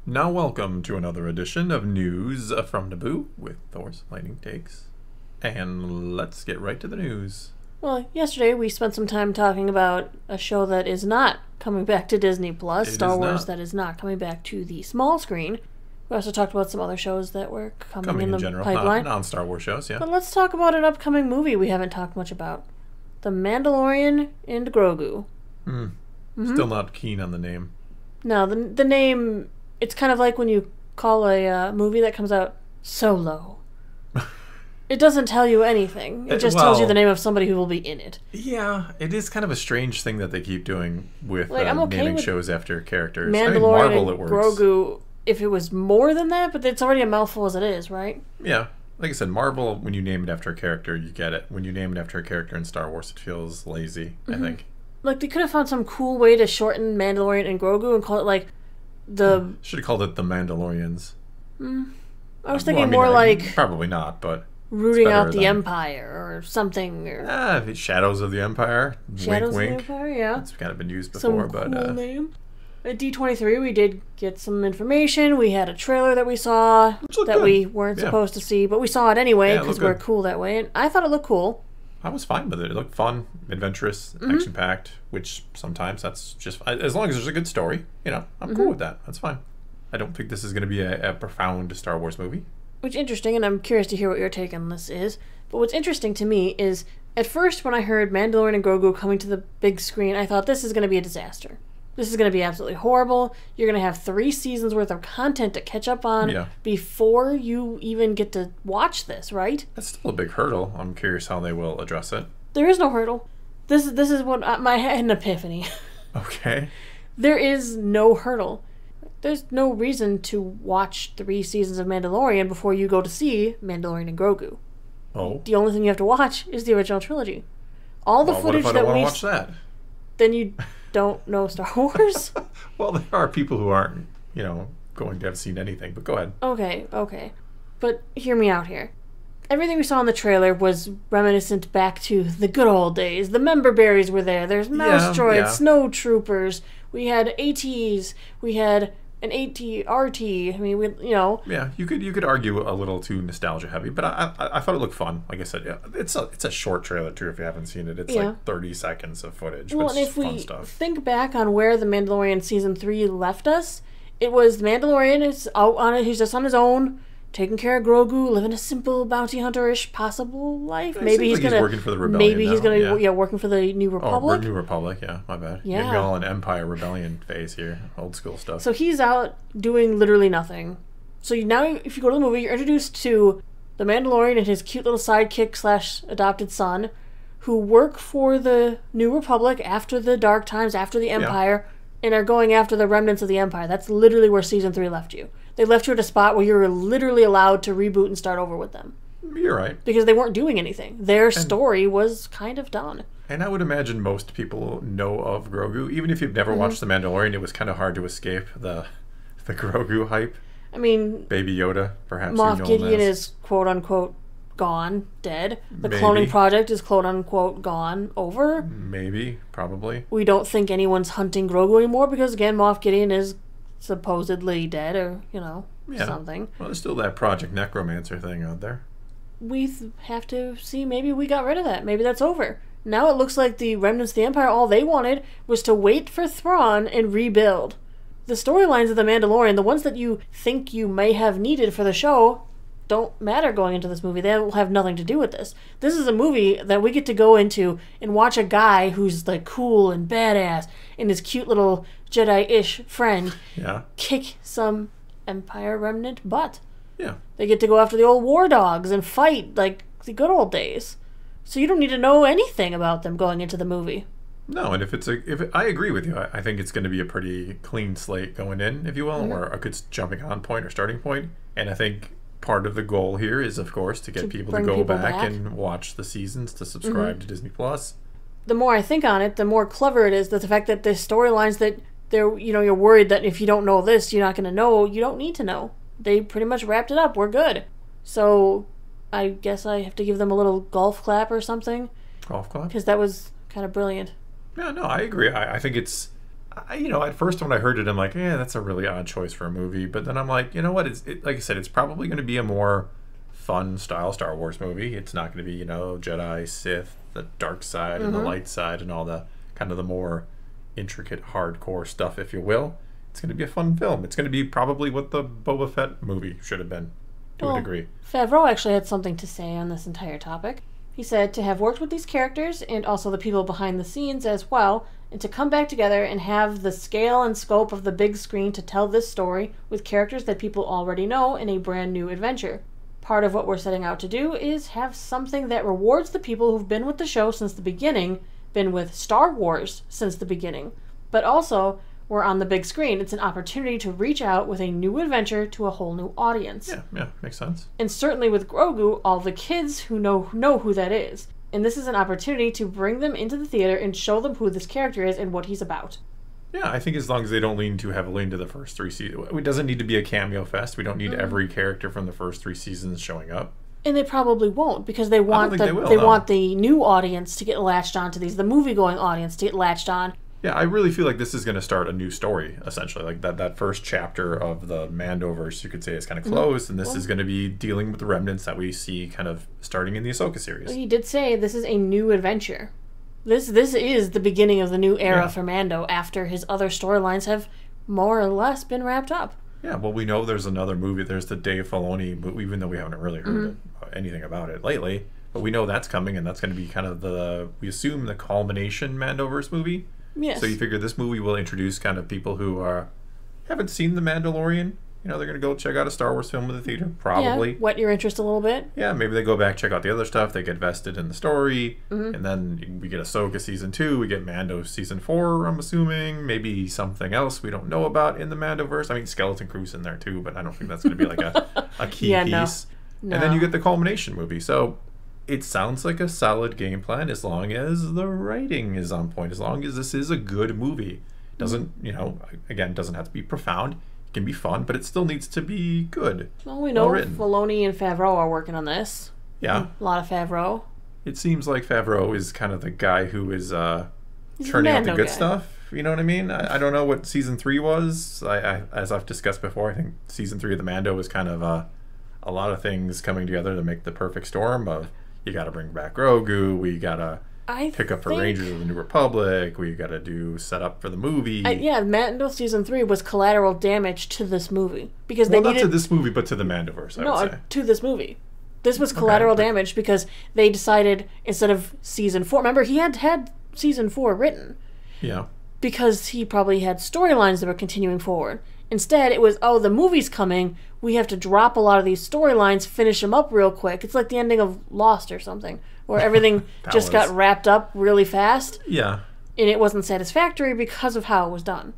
Now welcome to another edition of News from Naboo with Thor's Lightning Takes. And let's get right to the news. Well, yesterday we spent some time talking about a show that is not coming back to Disney Plus, Star Wars that is not coming back to the small screen. We also talked about some other shows that were coming in the general, pipeline. Non-Star Wars shows, yeah. But let's talk about an upcoming movie we haven't talked much about. The Mandalorian and Grogu. Still not keen on the name. No, the name, it's kind of like when you call a movie that comes out Solo. It doesn't tell you anything. It just tells you the name of somebody who will be in it. Yeah, it is kind of a strange thing that they keep doing with I'm okay naming with shows after characters. Mandalorian Marvel, and it works. Grogu, if it was more than that, but it's already a mouthful as it is, right? Yeah. Like I said, Marvel, when you name it after a character, you get it. When you name it after a character in Star Wars, it feels lazy, I think. Like, they could have found some cool way to shorten Mandalorian and Grogu and call it, like, the... Should have called it the Mandalorians. I was thinking more like... Probably not, but... Rooting out the Empire or something. Or Shadows of the Empire. Shadows wink, of wink. the Empire, yeah. It's kind of been used Some before, cool name. At D23, we did get some information. We had a trailer that we saw that we weren't supposed to see, but we saw it anyway because we're cool that way. And I thought it looked cool. I was fine with it. It looked fun, adventurous, action-packed, which sometimes that's just... As long as there's a good story, I'm cool with that. That's fine. I don't think this is going to be a profound Star Wars movie. Which is interesting, and I'm curious to hear what your take on this is. But what's interesting to me is, at first when I heard Mandalorian and Grogu coming to the big screen, I thought this is going to be a disaster. This is going to be absolutely horrible. You're going to have 3 seasons worth of content to catch up on before you even get to watch this, right? That's still a big hurdle. I'm curious how they will address it. There is no hurdle. This is what I had an epiphany. Okay. There is no hurdle. There's no reason to watch 3 seasons of Mandalorian before you go to see Mandalorian and Grogu. Oh. The only thing you have to watch is the original trilogy. All the footage what if I don't that we watch that? Then you don't know Star Wars? Well, there are people who aren't, going to have seen anything, but go ahead. Okay. But hear me out here. Everything we saw in the trailer was reminiscent back to the good old days. The member berries were there. There's mouse droids, snow troopers. We had ATs. We had an AT-RT. I mean, Yeah, you could argue a little too nostalgia heavy, but I thought it looked fun. Like I said, it's a short trailer too. If you haven't seen it, it's like 30 seconds of footage. Well, but and it's if fun we stuff. think back on where the Mandalorian season 3 left us, it was the Mandalorian is out on it. He's just on his own, taking care of Grogu, living a simple bounty hunter-ish possible life. Maybe he's working for the Rebellion. Maybe he's gonna working for the New Republic. New Republic, yeah, my bad. Yeah, you're going Empire Rebellion phase here, old school stuff. So he's out doing literally nothing. So now, if you go to the movie, you're introduced to the Mandalorian and his cute little sidekick / adopted son, who work for the New Republic after the Dark Times, after the Empire, and are going after the remnants of the Empire. That's literally where season 3 left you. They left you at a spot where you were literally allowed to reboot and start over with them. You're right. Because they weren't doing anything. Their story was kind of done. And I would imagine most people know of Grogu. Even if you've never watched The Mandalorian, it was kind of hard to escape the Grogu hype. I mean... Baby Yoda, perhaps Moff you know Gideon this. is quote-unquote gone, dead. The Maybe. cloning project is quote-unquote gone, over. Maybe, probably. We don't think anyone's hunting Grogu anymore because, again, Moff Gideon is supposedly dead or, something. Well, there's still that Project Necromancer thing out there. We have to see, maybe we got rid of that. Maybe that's over. Now it looks like the remnants of the Empire, all they wanted was to wait for Thrawn and rebuild. The storylines of The Mandalorian, the ones that you think you may have needed for the show, don't matter going into this movie. They will have nothing to do with this. This is a movie that we get to go into and watch a guy who's like cool and badass and his cute little Jedi-ish friend kick some Empire remnant butt. Yeah. They get to go after the old war dogs and fight like the good old days. So you don't need to know anything about them going into the movie. No, and I agree with you. I think it's going to be a pretty clean slate going in, if you will, or a good jumping on point or starting point. And I think part of the goal here is, of course, to get people to go back and watch the seasons, to subscribe to Disney Plus. The more I think on it, the more clever it is that the fact that the storylines that you're worried that if you don't know this, you're not going to know. You don't need to know. They pretty much wrapped it up. We're good. So I guess I have to give them a little golf clap or something. Golf clap? Because that was kind of brilliant. Yeah, no, I agree. I think it's... At first when I heard it, I'm like, yeah, that's a really odd choice for a movie. But then I'm like, you know what? Like I said, it's probably going to be a more fun style Star Wars movie. It's not going to be, Jedi, Sith, the dark side and the light side and all the kind of the more intricate, hardcore stuff, if you will. It's going to be a fun film. It's going to be probably what the Boba Fett movie should have been, to a degree. Favreau actually had something to say on this entire topic. He said, to have worked with these characters and also the people behind the scenes as well, and to come back together and have the scale and scope of the big screen to tell this story with characters that people already know in a brand new adventure. Part of what we're setting out to do is have something that rewards the people who've been with the show since the beginning, been with Star Wars since the beginning, but also we're on the big screen. It's an opportunity to reach out with a new adventure to a whole new audience. Yeah, makes sense. And certainly with Grogu, all the kids who know who that is. And this is an opportunity to bring them into the theater and show them who this character is and what he's about. Yeah, I think as long as they don't lean too heavily into the first 3 seasons. It doesn't need to be a cameo fest. We don't need every character from the first 3 seasons showing up. And they probably won't, because they want want the new audience to get latched onto these, the movie-going audience to get latched on. Yeah, I really feel like this is going to start a new story, essentially. Like that first chapter of the Mandoverse, you could say, is kind of closed, and this is going to be dealing with the remnants that we see kind of starting in the Ahsoka series. Well, he did say this is a new adventure. This is the beginning of the new era for Mando after his other storylines have more or less been wrapped up. Yeah, well, we know there's another movie. There's the Dave Filoni, but even though we haven't really heard anything about it lately, but we know that's coming, and that's going to be kind of we assume, the culmination Mandoverse movie. Yes. So you figure this movie will introduce kind of people who haven't seen The Mandalorian. They're going to go check out a Star Wars film in the theater, probably. Yeah, whet your interest a little bit. Yeah, maybe they go back, check out the other stuff. They get vested in the story. And then we get Ahsoka Season 2. We get Mando Season 4, I'm assuming. Maybe something else we don't know about in the Mandoverse. I mean, Skeleton Crew's in there too, but I don't think that's going to be like a key piece. No. And then you get the culmination movie. So it sounds like a solid game plan as long as the writing is on point, as long as this is a good movie. It doesn't, again, doesn't have to be profound. Can be fun, but it still needs to be good. Well, we know Filoni and Favreau are working on this. Yeah. A lot of Favreau. It seems like Favreau is kind of the guy who is churning out the good stuff. You know what I mean? I don't know what Season 3 was. As I've discussed before, I think Season 3 of the Mando was kind of a lot of things coming together to make the perfect storm of, you got to bring back Grogu, we got to pick up for Rangers of the New Republic. We got to do set up for the movie. Mando Season 3 was collateral damage to this movie. Because they not to this movie, but to the Mandoverse, I would say. To this movie. This was collateral damage because they decided, instead of Season 4... Remember, he had Season 4 written. Yeah. Because he probably had storylines that were continuing forward. Instead, it was, the movie's coming. We have to drop a lot of these storylines, finish them up real quick. It's like the ending of Lost or something, where everything just got wrapped up really fast. Yeah. And it wasn't satisfactory because of how it was done.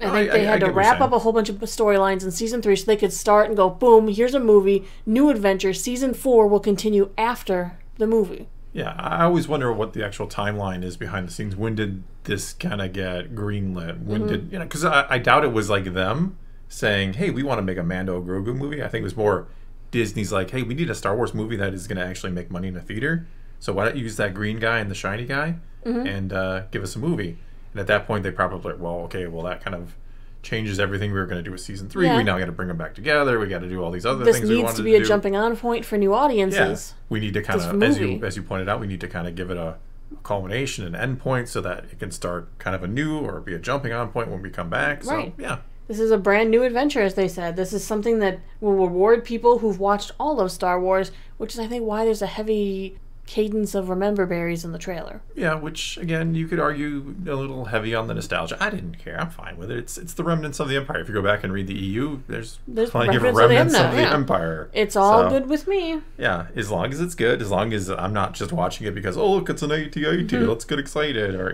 I think they had to wrap up a whole bunch of storylines in Season 3 so they could start and go, boom, here's a movie, new adventure. Season 4 will continue after the movie. Yeah, I always wonder what the actual timeline is behind the scenes. When did this kind of get greenlit? When did, because I doubt it was like them saying, hey, we want to make a Mando Grogu movie. I think it was more Disney's like, hey, we need a Star Wars movie that is going to actually make money in a theater. So why don't you use that green guy and the shiny guy and give us a movie? And at that point, they probably that kind of changes everything we were going to do with Season 3. We now got to bring them back together. We got to do all these other things we wanted to do. This needs to be a jumping on point for new audiences. Yeah. We need to kind of, as you pointed out, we need to kind of give it a culmination, an end point, so that it can start kind of anew or be a jumping on point when we come back. Right. So, yeah. This is a brand new adventure, as they said. This is something that will reward people who've watched all of Star Wars, which is, I think, why there's a heavy cadence of remember berries in the trailer. Yeah, which again you could argue a little heavy on the nostalgia. I didn't care. I'm fine with it. It's the remnants of the Empire. If you go back and read the EU, there's plenty of remnants of the Empire. It's all good with me. Yeah, as long as it's good, as long as I'm not just watching it because look, it's an AT-AT, let's get excited, or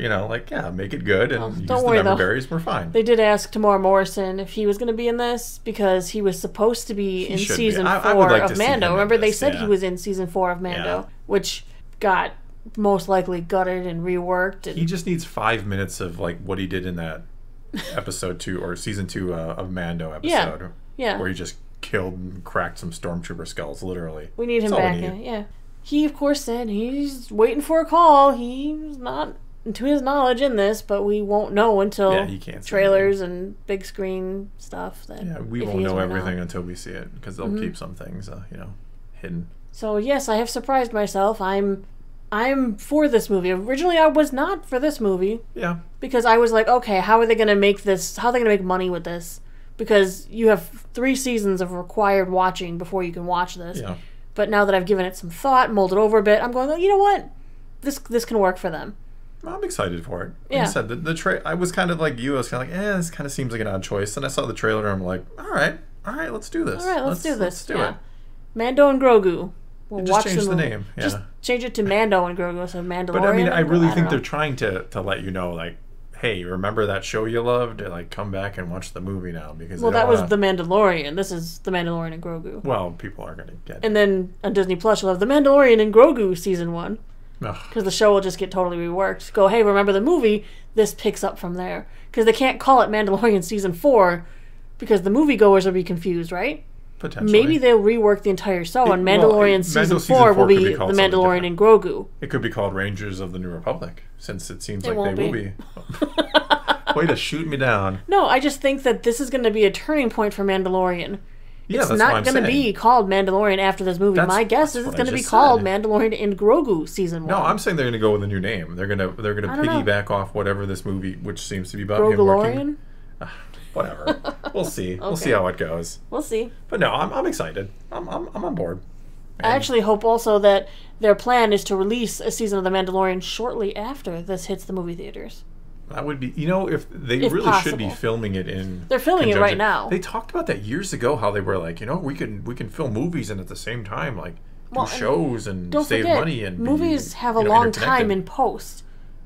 make it good and use the remember berries. We're fine. They did ask Tamora Morrison if he was going to be in this because he was supposed to be in Season 4 of Mando. Remember, they said he was in Season 4 of Mando, which got most likely gutted and reworked. He just needs 5 minutes of like what he did in that episode 2 or Season 2 of Mando episode. Yeah. Where he just killed and cracked some stormtrooper skulls, literally. We need him back. Yeah. He, of course, said he's waiting for a call. He's not to his knowledge in this, but we won't know until you can't see trailers and big screen stuff. That we won't know everything until we see it, because they'll keep some things, hidden. So yes, I have surprised myself. I'm for this movie. Originally, I was not for this movie. Yeah. Because I was like, okay, how are they going to make this? How are they going to make money with this? Because you have 3 seasons of required watching before you can watch this. Yeah. But now that I've given it some thought, mulled it over a bit, I'm going, oh, you know what? This can work for them. I'm excited for it. Like I said, the I was kind of like you. I was kind of like, this kind of seems like an odd choice. And I saw the trailer, and I'm like, all right, let's do this. All right, let's do this. Let's do it. Mando and Grogu. We'll just change the name. Yeah. Just change it to Mando and Grogu, so Mandalorian. But I mean, I really think they're trying to let you know, like, hey, remember that show you loved? Like, come back and watch the movie now, because that was The Mandalorian. This is The Mandalorian and Grogu. Well, people are going to get it. And then on Disney Plus, you'll have The Mandalorian and Grogu season 1. Because the show will just get totally reworked. Go, hey, remember the movie? This picks up from there. Because they can't call it Mandalorian season 4, because the moviegoers will be confused, right? Potentially. Maybe they'll rework the entire show, and Mandalorian season 4 will be The Mandalorian and Grogu. It could be called Rangers of the New Republic, since it seems like they will be. Way to shoot me down. No, I just think that this is going to be a turning point for Mandalorian. Yeah, it's not going to be called Mandalorian after this movie. My guess is it's going to be called Mandalorian and Grogu season 1. No, I'm saying they're going to go with a new name. They're going to piggyback off whatever this movie, which seems to be about him working. Whatever. We'll see. Okay. We'll see how it goes. We'll see. But no, I'm excited. I'm on board. And I actually hope also that their plan is to release a season of The Mandalorian shortly after this hits the movie theaters. That would be, if they really possible. Should be filming it in. They're filming it right now. They talked about that years ago. How they were like, we can film movies and at the same time do shows and save money and movies have a long time in post.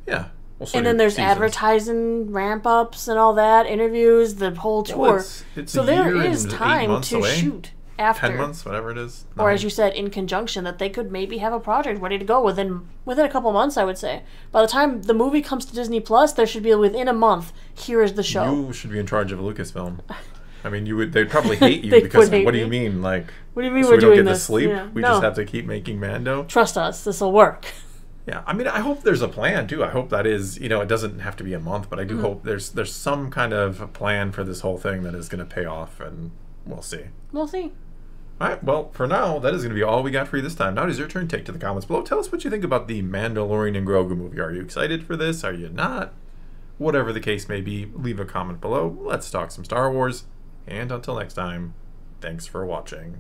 Yeah. And then there's advertising, ramp-ups and all that, interviews, the whole tour. Well, it's so there is time to shoot after. 10 months, whatever it is. Or as you said, in conjunction, that they could maybe have a project ready to go within a couple months, I would say. By the time the movie comes to Disney Plus, there should be within a month, here is the show. You should be in charge of Lucasfilm. I mean, they'd probably hate you because what do you mean? Like, what do you mean so we're doing this? We don't get to sleep? Yeah. We just have to keep making Mando? Trust us, this will work. Yeah, I mean, I hope there's a plan, too. I hope that is, it doesn't have to be a month, but I do hope there's some kind of plan for this whole thing that is going to pay off, and we'll see. We'll see. All right, well, for now, that is going to be all we got for you this time. Now it is your turn. Take to the comments below. Tell us what you think about the Mandalorian and Grogu movie. Are you excited for this? Are you not? Whatever the case may be, leave a comment below. Let's talk some Star Wars. And until next time, thanks for watching.